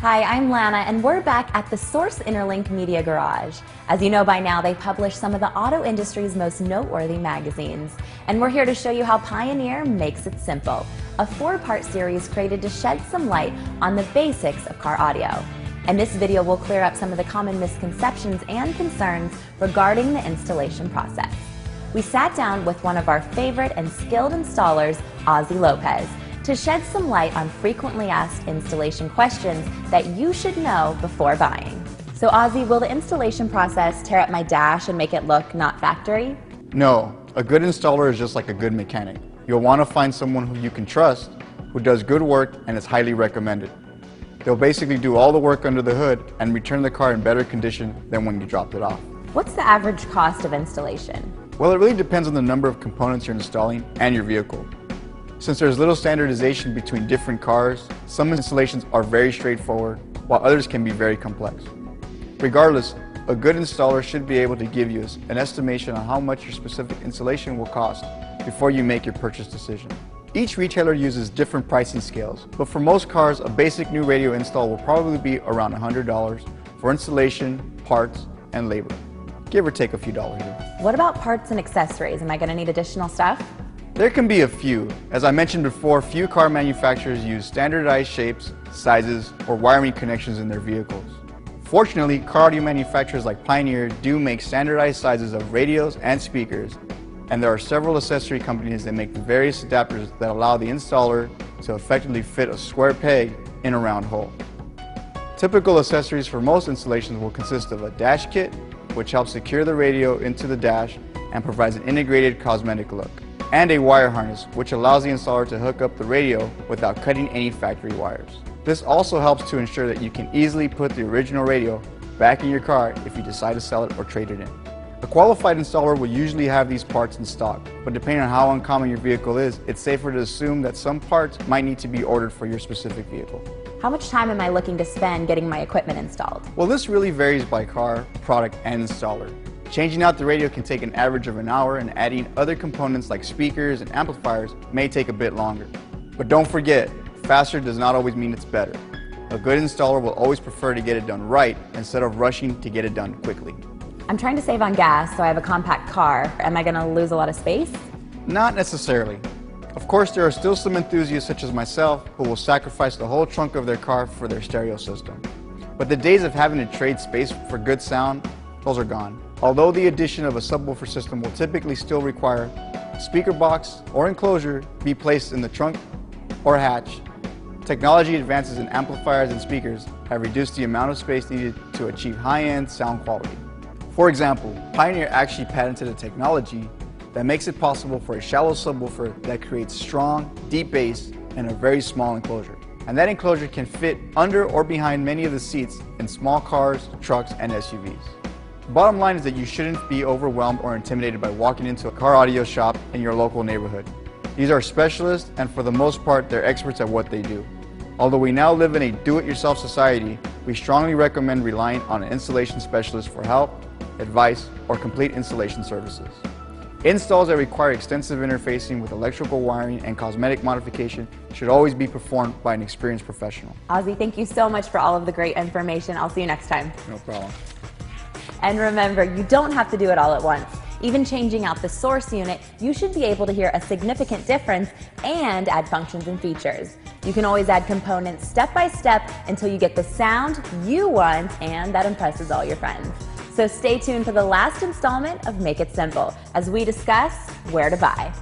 Hi, I'm Lana, and we're back at the Source Interlink Media Garage. As you know by now, they publish some of the auto industry's most noteworthy magazines. And we're here to show you how Pioneer makes it simple, a 4-part series created to shed some light on the basics of car audio. And this video will clear up some of the common misconceptions and concerns regarding the installation process. We sat down with one of our favorite and skilled installers, Ozzy Lopez, to shed some light on frequently asked installation questions that you should know before buying. So Ozzy, will the installation process tear up my dash and make it look not factory? No, a good installer is just like a good mechanic. You'll want to find someone who you can trust, who does good work and is highly recommended. They'll basically do all the work under the hood and return the car in better condition than when you dropped it off. What's the average cost of installation? Well, it really depends on the number of components you're installing and your vehicle. Since there's little standardization between different cars, some installations are very straightforward, while others can be very complex. Regardless, a good installer should be able to give you an estimation on how much your specific installation will cost before you make your purchase decision. Each retailer uses different pricing scales, but for most cars, a basic new radio install will probably be around $100 for installation, parts, and labor. Give or take a few dollars here. What about parts and accessories? Am I going to need additional stuff? There can be a few. As I mentioned before, few car manufacturers use standardized shapes, sizes, or wiring connections in their vehicles. Fortunately, car audio manufacturers like Pioneer do make standardized sizes of radios and speakers, and there are several accessory companies that make the various adapters that allow the installer to effectively fit a square peg in a round hole. Typical accessories for most installations will consist of a dash kit, which helps secure the radio into the dash and provides an integrated cosmetic look, and a wire harness, which allows the installer to hook up the radio without cutting any factory wires. This also helps to ensure that you can easily put the original radio back in your car if you decide to sell it or trade it in. A qualified installer will usually have these parts in stock, but depending on how uncommon your vehicle is, it's safer to assume that some parts might need to be ordered for your specific vehicle. How much time am I looking to spend getting my equipment installed? Well, this really varies by car, product, and installer. Changing out the radio can take an average of an hour, and adding other components like speakers and amplifiers may take a bit longer. But don't forget, faster does not always mean it's better. A good installer will always prefer to get it done right instead of rushing to get it done quickly. I'm trying to save on gas, so I have a compact car. Am I going to lose a lot of space? Not necessarily. Of course, there are still some enthusiasts such as myself who will sacrifice the whole trunk of their car for their stereo system. But the days of having to trade space for good sound, those are gone. Although the addition of a subwoofer system will typically still require a speaker box or enclosure be placed in the trunk or hatch, technology advances in amplifiers and speakers have reduced the amount of space needed to achieve high-end sound quality. For example, Pioneer actually patented a technology that makes it possible for a shallow subwoofer that creates strong, deep bass in a very small enclosure. And that enclosure can fit under or behind many of the seats in small cars, trucks, and SUVs. The bottom line is that you shouldn't be overwhelmed or intimidated by walking into a car audio shop in your local neighborhood. These are specialists, and for the most part, they're experts at what they do. Although we now live in a do-it-yourself society, we strongly recommend relying on an installation specialist for help, advice, or complete installation services. Installs that require extensive interfacing with electrical wiring and cosmetic modification should always be performed by an experienced professional. Ozzy, thank you so much for all of the great information. I'll see you next time. No problem. And remember, you don't have to do it all at once. Even changing out the source unit, you should be able to hear a significant difference and add functions and features. You can always add components step by step until you get the sound you want and that impresses all your friends. So stay tuned for the last installment of Make It Simple as we discuss where to buy.